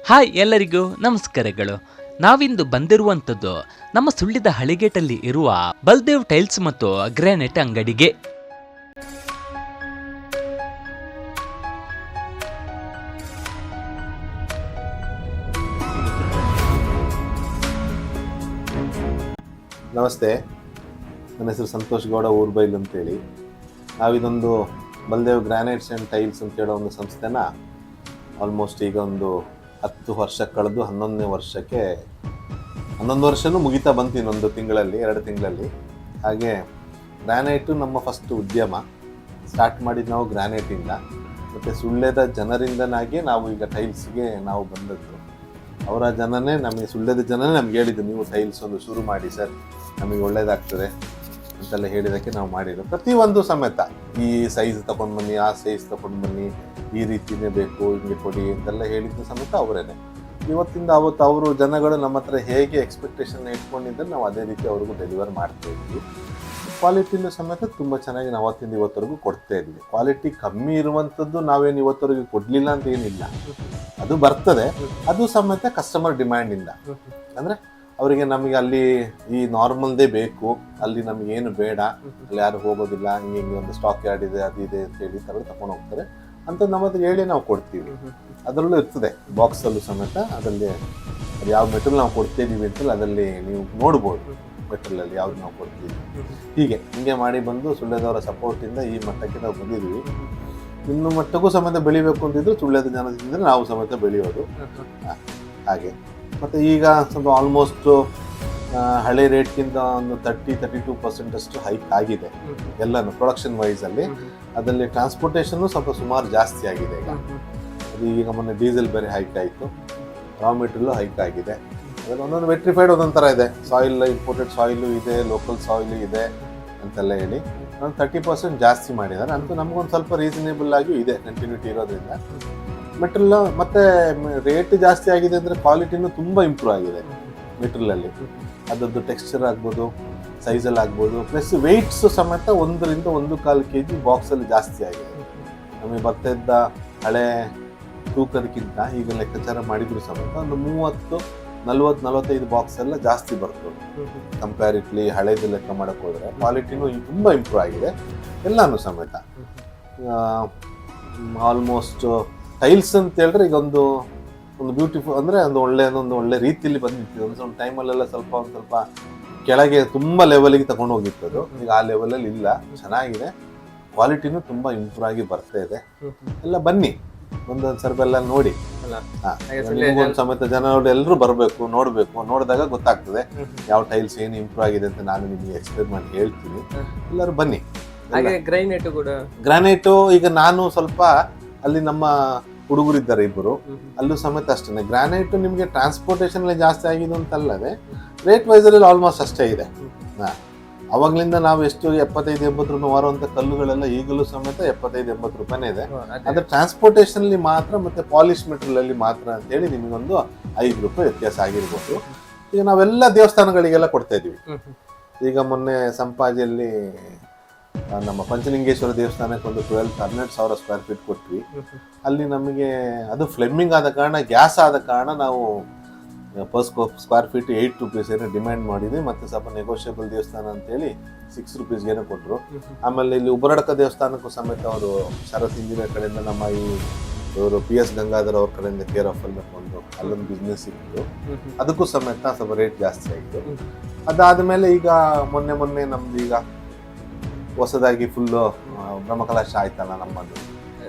Hi ಎಲ್ಲರಿಗೂ ನಮಸ್ಕಾರಗಳು. ನಾವಿಂದು ಬಂದಿರುವಂಥದ್ದು ನಮ್ಮ ಸುಳ್ಳಿದ ಹಳಿಗೇಟಲ್ಲಿ ಇರುವ ಬಲ್ದೇವ್ ಟೈಲ್ಸ್ ಮತ್ತು ಗ್ರಾನೈಟ್ ಅಂಗಡಿಗೆ. ನಮಸ್ತೆ, ನನ್ನ ಹೆಸರು ಸಂತೋಷ್ ಗೌಡ ಊರ್ಬೈಲ್ ಅಂತೇಳಿ. ನಾವಿದೊಂದು ಬಲ್ದೇವ್ ಗ್ರಾನೈಟ್ಸ್ ಆ್ಯಂಡ್ ಟೈಲ್ಸ್ ಅಂತ ಹೇಳೋ ಒಂದು ಸಂಸ್ಥೆನ ಆಲ್ಮೋಸ್ಟ್ ಈಗ ಒಂದು 10 ವರ್ಷ ಕಳೆದು 11ನೇ ವರ್ಷಕ್ಕೆ 11 ವರ್ಷನೂ ಮುಗಿತಾ ಬಂತು. ಇನ್ನೊಂದು ತಿಂಗಳಲ್ಲಿ 2 ತಿಂಗಳಲ್ಲಿ. ಹಾಗೆ ಗ್ರಾನೈಟು ನಮ್ಮ ಫಸ್ಟ್ ಉದ್ಯಮ. ಸ್ಟಾರ್ಟ್ ಮಾಡಿದ್ದು ನಾವು ಗ್ರಾನೈಟಿಂದ, ಮತ್ತು ಸುಳ್ಯದ ಜನರಿಂದನಾಗಿ ನಾವು ಈಗ ಟೈಲ್ಸ್ಗೆ ನಾವು ಬಂದದ್ದು. ಅವರ ಜನನೇ ನಮಗೆ, ಸುಳ್ಯದ ಜನನೇ ನಮ್ಗೆ ಹೇಳಿದ್ದು, ನೀವು ಟೈಲ್ಸ್ ಒಂದು ಶುರು ಮಾಡಿ ಸರ್, ನಮಗೆ ಒಳ್ಳೇದಾಗ್ತದೆ ಅಂತೆಲ್ಲ ಹೇಳಿದ್ದಕ್ಕೆ ನಾವು ಮಾಡಿದ್ದು. ಪ್ರತಿಯೊಂದು ಸಮೇತ ಈ ಸೈಜ್ ತೊಗೊಂಡು ಬನ್ನಿ, ಆ ಸೈಜ್ ತೊಗೊಂಡು ಬನ್ನಿ, ಈ ರೀತಿಯೇ ಬೇಕು, ಹಿಂಗೆ ಕೊಡಿ ಅಂತೆಲ್ಲ ಹೇಳಿದ್ದು ಸಮೇತ ಅವರೇನೆ. ಇವತ್ತಿಂದ ಅವತ್ತು ಅವರು ಜನಗಳು ನಮ್ಮ ಹತ್ರ ಹೇಗೆ ಎಕ್ಸ್ಪೆಕ್ಟೇಷನ್ ಇಟ್ಕೊಂಡಿದ್ದರೆ ನಾವು ಅದೇ ರೀತಿ ಅವ್ರಿಗೂ ಡೆಲಿವರ್ ಮಾಡ್ತಾ ಇದ್ವಿ. ಕ್ವಾಲಿಟಿನೂ ಸಮೇತ ತುಂಬ ಚೆನ್ನಾಗಿ ನಾವು ಅವತ್ತಿಂದ ಇವತ್ತವರೆಗೂ ಕೊಡ್ತಾ ಇದ್ವಿ. ಕ್ವಾಲಿಟಿ ಕಮ್ಮಿ ಇರುವಂಥದ್ದು ನಾವೇನು ಇವತ್ತವರೆಗೂ ಕೊಡಲಿಲ್ಲ ಅಂತ ಏನಿಲ್ಲ, ಅದು ಬರ್ತದೆ. ಅದು ಸಮೇತ ಕಸ್ಟಮರ್ ಡಿಮ್ಯಾಂಡಿಂದ, ಅಂದರೆ ಅವರಿಗೆ ನಮಗೆ ಅಲ್ಲಿ ಈ ನಾರ್ಮಲ್ದೇ ಬೇಕು, ಅಲ್ಲಿ ನಮಗೇನು ಬೇಡ, ಅಲ್ಲಿ ಯಾರು ಹೋಗೋದಿಲ್ಲ, ಹಿಂಗೆ ಒಂದು ಸ್ಟಾಕ್ ಯಾರ್ಡ್ ಇದೆ, ಅದು ಇದೆ ಅಂತ ಹೇಳಿ ತಗೊಂಡು ಹೋಗ್ತಾರೆ ಅಂತ ನಮ್ಮ ಹತ್ರ ಹೇಳಿ ನಾವು ಕೊಡ್ತೀವಿ. ಅದರಲ್ಲೂ ಇರ್ತದೆ ಬಾಕ್ಸಲ್ಲೂ ಸಮೇತ, ಅದರಲ್ಲಿ ಅದು ಯಾವ ಮೆಟೀರಿಯಲ್ ನಾವು ಕೊಡ್ತಿದ್ದೀವಿ ಅಂತೇಳಿ ಅದರಲ್ಲಿ ನೀವು ನೋಡ್ಬೋದು, ಮೆಟೀರಿಯಲಲ್ಲಿ ಯಾವ್ದು ನಾವು ಕೊಡ್ತೀವಿ. ಹಿಂಗೆ ಮಾಡಿ ಬಂದು ಸುಳ್ಯದವರ ಸಪೋರ್ಟಿಂದ ಈ ಮಟ್ಟಕ್ಕೆ ನಾವು ಬಂದಿದ್ದೀವಿ. ಇನ್ನು ಮಟ್ಟಕ್ಕೂ ಸಮೇತ ಬೆಳಿಬೇಕು ಅಂತಿದ್ರು ಸುಳ್ಯದ ಜನದಿಂದ ನಾವು ಸಮೇತ ಬೆಳೆಯೋದು ಹಾಗೆ. ಮತ್ತು ಈಗ ಸ್ವಲ್ಪ ಆಲ್ಮೋಸ್ಟ್ ಹಳೆ ರೇಟ್ಗಿಂತ ಒಂದು 30-32% ಅಷ್ಟು ಹೈಕ್ ಆಗಿದೆ ಎಲ್ಲನೂ ಪ್ರೊಡಕ್ಷನ್ ವೈಸಲ್ಲಿ. ಅದರಲ್ಲಿ ಟ್ರಾನ್ಸ್ಪೋರ್ಟೇಷನ್ನು ಸ್ವಲ್ಪ ಸುಮಾರು ಜಾಸ್ತಿ ಆಗಿದೆ ಈಗ. ಅದು ಈಗ ಮೊನ್ನೆ ಡೀಸೆಲ್ ಬೇರೆ ಹೈಕ್ ಆಯಿತು, ರಾ ಮೆಟೀರಿಯಲ್ಲು ಹೈಕ್ ಆಗಿದೆ. ಅದರಲ್ಲಿ ಒಂದೊಂದು ವೆಟ್ರಿಫೈಡ್ ಒಂದೊಂದು ಥರ ಇದೆ. ಸಾಯಿಲ್, ಇಂಪೋರ್ಟೆಡ್ ಸಾಯಿಲು ಇದೆ, ಲೋಕಲ್ ಸಾಯಿಲು ಇದೆ ಅಂತೆಲ್ಲ ಹೇಳಿ ಒಂದು 30% ಜಾಸ್ತಿ ಮಾಡಿದ್ದಾರೆ. ಅಂತೂ ನಮಗೊಂದು ಸ್ವಲ್ಪ ರೀಸನೇಬಲ್ ಆಗಿಯೂ ಇದೆ, ಕಂಟಿನ್ಯೂಟಿ ಇರೋದ್ರಿಂದ. ಮೆಟೀರಿಯಲ್ ಮತ್ತು ರೇಟ್ ಜಾಸ್ತಿ ಆಗಿದೆ ಅಂದರೆ ಕ್ವಾಲಿಟಿನೂ ತುಂಬ ಇಂಪ್ರೂವ್ ಆಗಿದೆ ಮೆಟೀರಿಯಲಲ್ಲಿ. ಅದರದ್ದು ಟೆಕ್ಸ್ಚರ್ ಆಗ್ಬೋದು, ಸೈಜಲ್ಲಿ ಆಗ್ಬೋದು, ಪ್ಲಸ್ ವೆಯ್ಟ್ಸು ಸಮೇತ 1-1.25 kg ಬಾಕ್ಸಲ್ಲಿ ಜಾಸ್ತಿ ಆಗಿದೆ. ನಮಗೆ ಬರ್ತಾ ಇದ್ದ ಹಳೆ ತೂಕದಕ್ಕಿಂತ ಈಗ ಲೆಕ್ಕಾಚಾರ ಮಾಡಿದ್ರು ಸಮೇತ ಒಂದು 30-40-45 ಬಾಕ್ಸ್ ಎಲ್ಲ ಜಾಸ್ತಿ ಬರ್ತದೆ ಕಂಪ್ಯಾರಿಟ್ಲಿ ಹಳೇದು ಲೆಕ್ಕ ಮಾಡೋಕ್ಕೆ ಹೋದರೆ. ಕ್ವಾಲಿಟಿನೂ ತುಂಬ ಇಂಪ್ರೂವ್ ಆಗಿದೆ ಎಲ್ಲನೂ ಸಮೇತ. ಆಲ್ಮೋಸ್ಟ್ ಟೈಲ್ಸ್ ಅಂತ ಹೇಳಿದ್ರೆ ಈಗ ಒಂದು ಬ್ಯೂಟಿಫುಲ್ ಅಂದರೆ ಒಂದು ಒಳ್ಳೆ ರೀತಿಯಲ್ಲಿ ಬಂದಿತ್ತು. ಒಂದು ಟೈಮಲ್ಲೆಲ್ಲ ಸ್ವಲ್ಪ ಕೆಳಗೆ ತುಂಬ ಲೆವೆಲಿಗೆ ತಗೊಂಡು ಹೋಗಿತ್ತು ಅದು. ಈಗ ಆ ಲೆವೆಲಲ್ಲಿ ಇಲ್ಲ, ಚೆನ್ನಾಗಿದೆ. ಕ್ವಾಲಿಟಿನೂ ತುಂಬ ಇಂಪ್ರೂವ್ ಆಗಿ ಬರ್ತಾ ಇದೆ. ಎಲ್ಲ ಬನ್ನಿ, ಒಂದೊಂದು ಸರ್ಬೆಲ್ಲ ನೋಡಿ. ಒಂದು ಸಮೇತ ಜನಗಳು ಎಲ್ಲರೂ ಬರಬೇಕು, ನೋಡಿದಾಗ ಗೊತ್ತಾಗ್ತದೆ ಯಾವ ಟೈಲ್ಸ್ ಏನು ಇಂಪ್ರೂವ್ ಆಗಿದೆ ಅಂತ ನಾನು ನಿಮಗೆ ಎಕ್ಸ್ಪ್ಲೇನ್ ಮಾಡಿ ಹೇಳ್ತೀನಿ. ಎಲ್ಲರೂ ಬನ್ನಿ. ಗ್ರಾನೈಟು ಈಗ ನಾನು ಸ್ವಲ್ಪ ಅಲ್ಲಿ ನಮ್ಮ ಹುಡುಗರಿದ್ದಾರೆ ಇಬ್ಬರು, ಅಲ್ಲೂ ಸಮೇತ ಅಷ್ಟೇ. ಗ್ರಾನೈಟು ನಿಮಗೆ ಟ್ರಾನ್ಸ್ಪೋರ್ಟೇಷನ್ ಜಾಸ್ತಿ ಆಗಿದೆ ಅಂತಲ್ಲದೆ ರೇಟ್ ವೈಸಲ್ಲಿ ಆಲ್ಮೋಸ್ಟ್ ಅಷ್ಟೇ ಇದೆ. ಅವಾಗ್ಲಿಂದ ನಾವು ಎಷ್ಟು 75-80 ರೂಪಾಯಿ ಮಾರುವಂಥ ಕಲ್ಲುಗಳೆಲ್ಲ ಈಗಲೂ ಸಮೇತ 75-80 ರೂಪಾಯಿನೇ ಇದೆ. ಅದು ಟ್ರಾನ್ಸ್ಪೋರ್ಟೇಷನ್ಲಿ ಮಾತ್ರ ಮತ್ತು ಪಾಲಿಶ್ ಮೆಟೀರಿಯಲಲ್ಲಿ ಮಾತ್ರ ಅಂತೇಳಿ ನಿಮಗೊಂದು 5 ರೂಪಾಯಿ ವ್ಯತ್ಯಾಸ ಆಗಿರ್ಬೋದು. ಈಗ ನಾವೆಲ್ಲ ದೇವಸ್ಥಾನಗಳಿಗೆಲ್ಲ ಕೊಡ್ತಾ ಇದ್ದೀವಿ. ಈಗ ಮೊನ್ನೆ ಸಂಪಾಜಿಯಲ್ಲಿ ನಮ್ಮ ಪಂಚಲಿಂಗೇಶ್ವರ ದೇವಸ್ಥಾನಕ್ಕೆ ಒಂದು 12,000-13,000 ಸ್ಕ್ವೇರ್ ಫೀಟ್ ಕೊಟ್ವಿ. ಅಲ್ಲಿ ನಮಗೆ ಅದು ಫ್ಲೆಮ್ಮಿಂಗ್ ಆದ ಕಾರಣ, ಗ್ಯಾಸ್ ಆದ ಕಾರಣ ನಾವು ಪರ್ ಸ್ಕ್ವೇರ್ ಫೀಟ್ 8 ರೂಪೀಸ್ ಏನೋ ಡಿಮ್ಯಾಂಡ್ ಮಾಡಿದ್ವಿ. ಮತ್ತು ಸ್ವಲ್ಪ ನೆಗೋಷಿಯಬಲ್ ದೇವಸ್ಥಾನ ಅಂತೇಳಿ 6 ರೂಪೀಸ್ಗೇನೋ ಕೊಟ್ಟರು. ಆಮೇಲೆ ಇಲ್ಲಿ ಉಬರಡ್ಕ ದೇವಸ್ಥಾನಕ್ಕೂ ಸಮೇತ ಅವರು ಶರತ್ ಇಂಜಿನಿಯರ್ ಕಡೆಯಿಂದ ನಮ್ಮ ಇವರು PS ಗಂಗಾಧರ್ ಅವ್ರ ಕಡೆಯಿಂದ ಕೇರ್ ಆಫ್ ಅಲ್ಲಿ ಒಂದು ಅಲ್ಲೊಂದು ಬಿಸ್ನೆಸ್ ಇತ್ತು, ಅದಕ್ಕೂ ಸಮೇತ ಸ್ವಲ್ಪ ರೇಟ್ ಜಾಸ್ತಿ ಆಯಿತು. ಅದಾದಮೇಲೆ ಈಗ ಮೊನ್ನೆ ನಮ್ದು ಈಗ ಹೊಸದಾಗಿ ಫುಲ್ಲು ಬ್ರಹ್ಮಕಲಶ ಆಯ್ತಲ್ಲ, ನಮ್ಮದು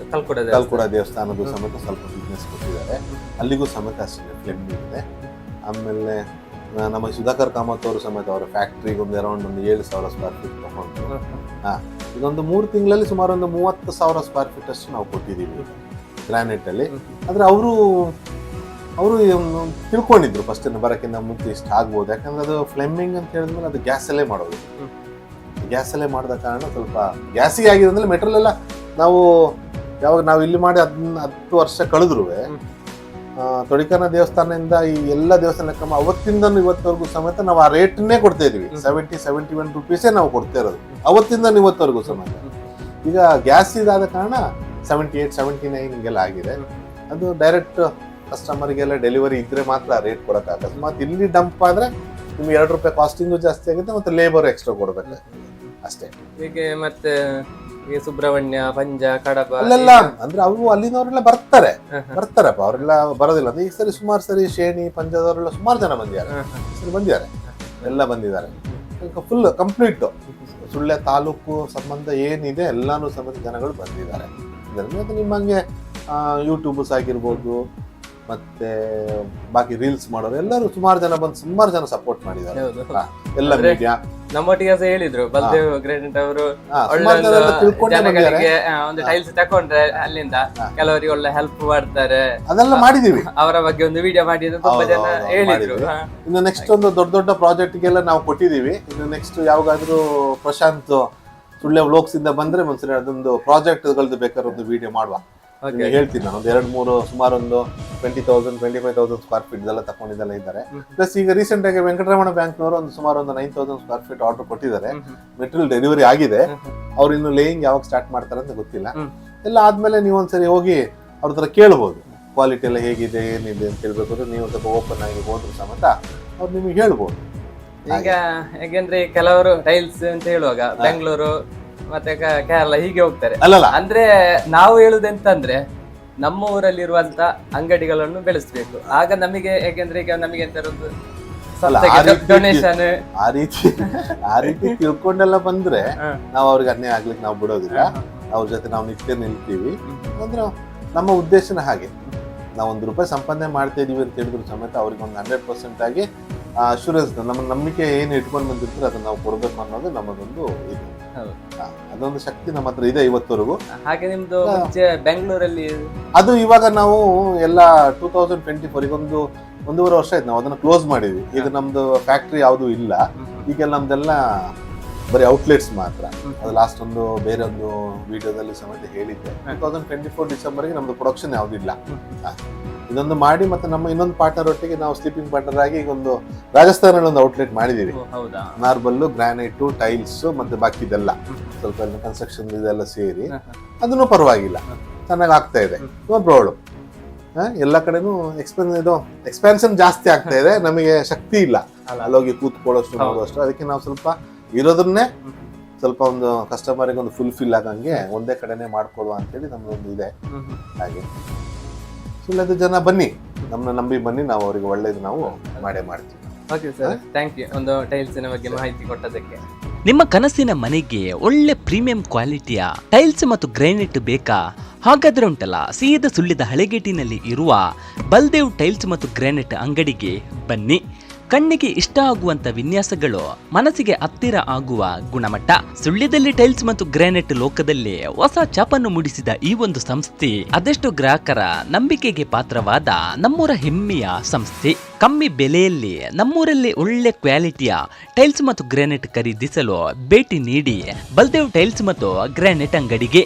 ಕಲ್ಕುಡ ದೇವಸ್ಥಾನದ್ದು ಸಮೇತ ಸ್ವಲ್ಪ ಬಿಸ್ನೆಸ್ ಕೊಟ್ಟಿದ್ದಾರೆ. ಅಲ್ಲಿಗೂ ಸಮೇತ ಅಷ್ಟೇ ಫ್ಲೆಮ್ಮಿಂಗ್ ಇದೆ. ಆಮೇಲೆ ನಮ್ಮ ಸುಧಾಕರ್ ಕಾಮತ್ ಅವರು ಸಮೇತ ಅವರ ಫ್ಯಾಕ್ಟ್ರಿಗೆ ಒಂದು ಅರೌಂಡ್ 7,000 ಸ್ಕ್ವೇರ್ ಫೀಟ್ ತಗೊಂಡು ಇದೊಂದು 3 ತಿಂಗಳಲ್ಲಿ ಸುಮಾರು ಒಂದು 30,000 ಸ್ಕ್ವೇರ್ ಫೀಟ್ ಅಷ್ಟು ನಾವು ಕೊಟ್ಟಿದ್ದೀವಿ ಗ್ರಾನೈಟಲ್ಲಿ. ಆದರೆ ಅವರು ತಿಳ್ಕೊಂಡಿದ್ರು ಫಸ್ಟ್ ಬರೋಕ್ಕಿಂತ ಮುಂಚೆ ಇಷ್ಟು ಆಗ್ಬೋದು. ಯಾಕಂದರೆ ಅದು ಫ್ಲೆಮ್ಮಿಂಗ್ ಅಂತ ಹೇಳಿದ್ಮೇಲೆ ಅದು ಗ್ಯಾಸಲ್ಲೇ ಮಾಡೋದು. ಗ್ಯಾಸಲ್ಲೇ ಮಾಡಿದ ಕಾರಣ ಸ್ವಲ್ಪ ಗ್ಯಾಸಿಗೆ ಆಗಿದೆ ಅಂದರೆ ಮೆಟೀರಿಯಲ್ ಎಲ್ಲ ನಾವು ಇಲ್ಲಿ ಮಾಡಿ 10 ವರ್ಷ ಕಳೆದ್ರೂ ತೊಡಿಕನ ದೇವಸ್ಥಾನದಿಂದ ಈ ಎಲ್ಲ ದೇವಸ್ಥಾನ ಲೆಕ್ಕ ಅವತ್ತಿಂದ ಇವತ್ತವರೆಗೂ ಸಮೇತ ನಾವು ಆ ರೇಟನ್ನೇ ಕೊಡ್ತಾ ಇದೀವಿ. 70-71 ರೂಪೀಸೇ ನಾವು ಕೊಡ್ತಾ ಇರೋದು ಅವತ್ತಿಂದ ಇವತ್ತವರೆಗೂ ಸಮೇತ. ಈಗ ಗ್ಯಾಸ್ ಇದಾದ ಕಾರಣ 78-79 ಹಿಂಗೆಲ್ಲ ಆಗಿದೆ. ಅದು ಡೈರೆಕ್ಟ್ ಕಸ್ಟಮರ್ಗೆಲ್ಲ ಡೆಲಿವರಿ ಇದ್ರೆ ಮಾತ್ರ ರೇಟ್ ಕೊಡಕ್ಕೆ. ಅಕಸ್ಮಾತ್ ಇಲ್ಲಿ ಡಂಪ್ ಆದ್ರೆ ನಿಮ್ಗೆ 2 ರೂಪಾಯಿ ಕಾಸ್ಟಿಂಗು ಜಾಸ್ತಿ ಆಗುತ್ತೆ, ಮತ್ತೆ ಲೇಬರ್ ಎಕ್ಸ್ಟ್ರಾ ಕೊಡ್ಬೇಕು ಅಷ್ಟೇ. ಹೀಗೆ ಮತ್ತೆ ಈ ಸುಬ್ರಹ್ಮಣ್ಯ, ಪಂಜ, ಕಡಬ ಅಲ್ಲೆಲ್ಲ ಅಂದ್ರೆ ಅವು ಅಲ್ಲಿನವರೆಲ್ಲ ಬರ್ತಾರಪ್ಪ, ಅವರೆಲ್ಲ ಬರೋದಿಲ್ಲ ಅಂದ್ರೆ. ಈ ಸರಿ ಸುಮಾರು ಸರಿ ಶೇಣಿ ಪಂಜದವರೆಲ್ಲ ಸುಮಾರು ಜನ ಬಂದಿದ್ದಾರೆ, ಎಲ್ಲ ಬಂದಿದ್ದಾರೆ. ಫುಲ್ ಕಂಪ್ಲೀಟ್ ಸುಳ್ಯ ತಾಲೂಕು ಸಂಬಂಧ ಏನಿದೆ ಎಲ್ಲಾನು ಸಮೇತ ಜನಗಳು ಬಂದಿದ್ದಾರೆ. ಇದರಲ್ಲಿ ನಿಮ್ಮಂಗೆ ಯೂಟ್ಯೂಬರ್ಸ್ ಆಗಿರ್ಬೋದು, ಮತ್ತೆ ಬಾಕಿ ರೀಲ್ಸ್ ಮಾಡೋರು ಎಲ್ಲರೂ ಸುಮಾರು ಜನ ಬಂದು ಸುಮಾರು ಜನ ಸಪೋರ್ಟ್ ಮಾಡಿದ್ದಾರೆ. ಎಲ್ಲ ಮೀಡಿಯಾ ನಮ್ಮೊಟ್ಟಿಗೆ ಸಹ ಹೇಳಿದ್ರು, ಬಲ್ದೇವ್ ಗ್ರೇನೆಟ್ ಅವರು ಜನಗಳಿಗೆ ಒಂದು ಟೈಲ್ಸ್ ತಕೊಂಡ್ರೆ ಅಲ್ಲಿಂದ ಕೆಲವರಿಗೆ ಒಳ್ಳೆ ಹೆಲ್ಪ್ ಮಾಡ್ತಾರೆ, ಅದೆಲ್ಲ ಮಾಡಿದೀವಿ. ಅವರ ಬಗ್ಗೆ ಒಂದು ವಿಡಿಯೋ ಮಾಡಿದ್ರೆ ತುಂಬಾ ಜನ ಹೇಳಿದ್ರು. ಇನ್ನು ನೆಕ್ಸ್ಟ್ ಒಂದು ದೊಡ್ಡ ದೊಡ್ಡ ಪ್ರಾಜೆಕ್ಟ್ಗೆಲ್ಲ ನಾವು ಕೊಟ್ಟಿದೀವಿ. ಇನ್ನು ನೆಕ್ಸ್ಟ್ ಯಾವಾಗಾದ್ರೂ ಪ್ರಶಾಂತ್ ಸುಳ್ಯ ವ್ಲೋಗ್ಸ್ ಇಂದ ಬಂದ್ರೆ ಒಂದ್ಸರಿ ಅದೊಂದು ಪ್ರಾಜೆಕ್ಟ್ ಗಳದ್ದು ಬೇಕಾದ್ರೆ ಒಂದು ವಿಡಿಯೋ ಮಾಡುವ, ಹೇಳ್ತೀನಿ ನಾನು. ಒಂದು 2-3 ಸುಮಾರು ಒಂದು 20,000-25,000 ಸ್ಕ್ವೇರ್ ಫೀಟ್ ಎಲ್ಲ ತಗೊಂಡಿದ್ದೆಲ್ಲ ಇದ್ದಾರೆ. ಪ್ಲಸ್ ಈಗ ರೀಸೆಂಟ್ ಆಗಿ ವೆಂಕಟರಮಣ ಬ್ಯಾಂಕ್ನವರು ಒಂದು ಸುಮಾರು ಒಂದು 9,000 ಸ್ಕ್ವೇರ್ ಫೀಟ್ ಆರ್ಡರ್ ಕೊಟ್ಟಿದ್ದಾರೆ. ಮೆಟೀರಿಯಲ್ ಡೆಲಿವರಿ ಆಗಿದೆ. ಅವ್ರು ಇನ್ನು ಲೇಯಿಂಗ್ ಯಾವಾಗ ಸ್ಟಾರ್ಟ್ ಮಾಡ್ತಾರೆ ಅಂತ ಗೊತ್ತಿಲ್ಲ. ಎಲ್ಲ ಆದ್ಮೇಲೆ ನೀವು ಒಂದ್ಸರಿ ಹೋಗಿ ಅವ್ರ ಹತ್ರ ಕೇಳ್ಬೋದು, ಕ್ವಾಲಿಟಿ ಎಲ್ಲ ಹೇಗಿದೆ ಏನಿದೆ ಅಂತ ಹೇಳ್ಬೇಕಾದ್ರೆ ನೀವು ಸ್ವಲ್ಪ ಓಪನ್ ಆಗಿ ಹೋದ್ರು ಸಮೇತ ಅವ್ರು ನಿಮಗೆ ಹೇಳ್ಬೋದು. ಈಗ ಯಾಕೆಂದ್ರೆ ಕೆಲವರು ಟೈಲ್ಸ್ ಅಂತ ಹೇಳುವಾಗ ಬೆಂಗಳೂರು ಮತ್ತೆ ಕೇರಳ ಹೀಗೆ ಹೋಗ್ತಾರೆ. ಅಂದ್ರೆ ನಾವು ಹೇಳುದೆಂತಂದ್ರೆ ನಮ್ಮ ಊರಲ್ಲಿರುವಂತ ಅಂಗಡಿಗಳನ್ನು ಬೆಳೆಸ್ಬೇಕು. ಆಗ ನಮಗೆ ಯಾಕೆಂದ್ರೆ ಈಗ ನಮಗೆ ಡೊನೇಷನ್ ಆ ರೀತಿ ತಿಳ್ಕೊಂಡೆಲ್ಲ ಬಂದ್ರೆ ನಾವು ಅವ್ರಿಗೆ ಅನ್ಯಾಯ ಆಗ್ಲಿಕ್ಕೆ ನಾವು ಬಿಡೋದಿಲ್ಲ. ಅವ್ರ ಜೊತೆ ನಾವು ನಿತ್ಯ ನಿಲ್ತೀವಿ. ಅಂದ್ರೆ ನಮ್ಮ ಉದ್ದೇಶನ ಹಾಗೆ, ನಾವು ₹1 ಸಂಪಾದನೆ ಮಾಡ್ತಾ ಇದೀವಿ ಅಂತ ಹೇಳಿದ್ರು ಸಮೇತ ಅವ್ರಿಗೆ ಒಂದು 100% ಆಗಿ ಅಶ್ಯೂರೆನ್ಸ್, ನಮ್ಮ ನಂಬಿಕೆ ಏನು ಇಟ್ಕೊಂಡು ಬಂದಿರ್ತಾರೆ ಅದನ್ನ ನಾವು ಕೊಡ್ಬೇಕು ಅನ್ನೋದು ನಮ್ಮದೊಂದು ಇದು. ಅದೊಂದು ಶಕ್ತಿ ನಮ್ಮ ಹತ್ರ ಇದೆ ಇವತ್ತವರೆಗೂ. ಹಾಗೆ ನಿಮ್ದು ಮುಂಚೆ ಬೆಂಗಳೂರಲ್ಲಿ ಅದು ಇವಾಗ ನಾವು ಎಲ್ಲ 2024 ಈಗ 1.5 ವರ್ಷ ಆಯ್ತು ನಾವು ಅದನ್ನ ಕ್ಲೋಸ್ ಮಾಡಿದ್ವಿ. ಈಗ ನಮ್ದು ಫ್ಯಾಕ್ಟ್ರಿ ಯಾವ್ದು ಇಲ್ಲ. ಈಗೆಲ್ಲ ನಮ್ದೆಲ್ಲ ಬರೀ ಔಟ್ಲೆಟ್ಸ್ ಮಾತ್ರ. ಅದು ಲಾಸ್ಟ್ ಬೇರೆ ಒಂದು ವಿಡಿಯೋದಲ್ಲಿ ಸಮೇತ ಹೇಳಿದ್ದೆ. 2024 ಡಿಸೆಂಬರ್ಗೆ ನಮ್ದು ಪ್ರೊಡಕ್ಷನ್ ಯಾವ್ದು ಇಲ್ಲ. ಇದೊಂದು ಮಾಡಿ ಮತ್ತೆ ನಮ್ಮ ಇನ್ನೊಂದು ಪಾರ್ಟ್ನರ್ ಒಟ್ಟಿಗೆ ನಾವು ಸ್ಲೀಪಿಂಗ್ ಪಾರ್ಟ್ನರ್ ಆಗಿ ಈಗ ಒಂದು ರಾಜಸ್ಥಾನಲ್ಲಿ ಒಂದು ಔಟ್ಲೆಟ್ ಮಾಡಿದೀವಿ. ಮಾರ್ಬಲ್, ಗ್ರಾನೈಟ್, ಟೈಲ್ಸ್ ಮತ್ತೆ ಬಾಕಿದೆಲ್ಲ ಸ್ವಲ್ಪ ಕನ್ಸ್ಟ್ರಕ್ಷನ್ ಇದೆಲ್ಲ ಸೇರಿ ಅದನ್ನು ಪರವಾಗಿಲ್ಲ, ಚೆನ್ನಾಗಿ ಆಗ್ತಾ ಇದೆ. No problem. ಎಲ್ಲ ಕಡೆನೂ ಎಕ್ಸ್ಪಾನ್ಷನ್ ಜಾಸ್ತಿ ಆಗ್ತಾ ಇದೆ. ನಮಗೆ ಶಕ್ತಿ ಇಲ್ಲ ಅಲ್ಲೋಗಿ ಕೂತ್ಕೊಳ್ಳೋಷ್ಟು ನೋಡುವಷ್ಟು. ಅದಕ್ಕೆ ನಾವು ಸ್ವಲ್ಪ ಇರೋದನ್ನೇ ಸ್ವಲ್ಪ ಒಂದು ಕಸ್ಟಮರಿಗೆ ಒಂದು ಫುಲ್ಫಿಲ್ ಆಗಂಗೆ ಒಂದೇ ಕಡೆನೆ ಮಾಡ್ಕೊಡುವ ಅಂತೇಳಿ ನಮ್ದೊಂದು ಇದೆ. ಹಾಗೆ ಸುಳ್ಳದ ಜನ ಬನ್ನಿ, ನಮ್ಮನ್ನ ನಂಬಿ ಬನ್ನಿ, ನಾವು ಅವರಿಗೆ ಒಳ್ಳೇದು ನಾವು ಮಾಡೇ ಮಾಡ್ತೀವಿ. ಓಕೆ ಸರ್, ಥ್ಯಾಂಕ್ ಯು ಒಂದು ಟೈಲ್ಸಿನ ಬಗ್ಗೆ ಮಾಹಿತಿ ಕೊಟ್ಟದಕ್ಕೆ. ನಿಮ್ಮ ಕನಸಿನ ಮನೆಗೆ ಒಳ್ಳೆ ಪ್ರೀಮಿಯಂ ಕ್ವಾಲಿಟಿಯ ಟೈಲ್ಸ್ ಮತ್ತು ಗ್ರಾನೈಟ್ ಬೇಕಾ? ಹಾಗಾದ್ರೆ ಉಂಟಲ್ಲ, ಸೀದಾ ಸುಳ್ಯದ ಹಳೆಗೇಟಿನಲ್ಲಿ ಇರುವ ಬಲ್ದೇವ್ ಟೈಲ್ಸ್ ಮತ್ತು ಗ್ರಾನೈಟ್ ಅಂಗಡಿಗೆ ಬನ್ನಿ. ಕಣ್ಣಿಗೆ ಇಷ್ಟ ಆಗುವಂತ ವಿನ್ಯಾಸಗಳು, ಮನಸ್ಸಿಗೆ ಹತ್ತಿರ ಆಗುವ ಗುಣಮಟ್ಟ. ಸುಳ್ಯದಲ್ಲಿ ಟೈಲ್ಸ್ ಮತ್ತು ಗ್ರಾನೈಟ್ ಲೋಕದಲ್ಲಿ ಹೊಸ ಛಾಪನ್ನು ಮೂಡಿಸಿದ ಈ ಒಂದು ಸಂಸ್ಥೆ ಅದೆಷ್ಟು ಗ್ರಾಹಕರ ನಂಬಿಕೆಗೆ ಪಾತ್ರವಾದ ನಮ್ಮೂರ ಹೆಮ್ಮೆಯ ಸಂಸ್ಥೆ. ಕಮ್ಮಿ ಬೆಲೆಯಲ್ಲಿ ನಮ್ಮೂರಲ್ಲಿ ಒಳ್ಳೆ ಕ್ವಾಲಿಟಿಯ ಟೈಲ್ಸ್ ಮತ್ತು ಗ್ರಾನೈಟ್ ಖರೀದಿಸಲು ಭೇಟಿ ನೀಡಿ ಬಲ್ದೇವ್ ಟೈಲ್ಸ್ ಮತ್ತು ಗ್ರಾನೈಟ್ ಅಂಗಡಿಗೆ.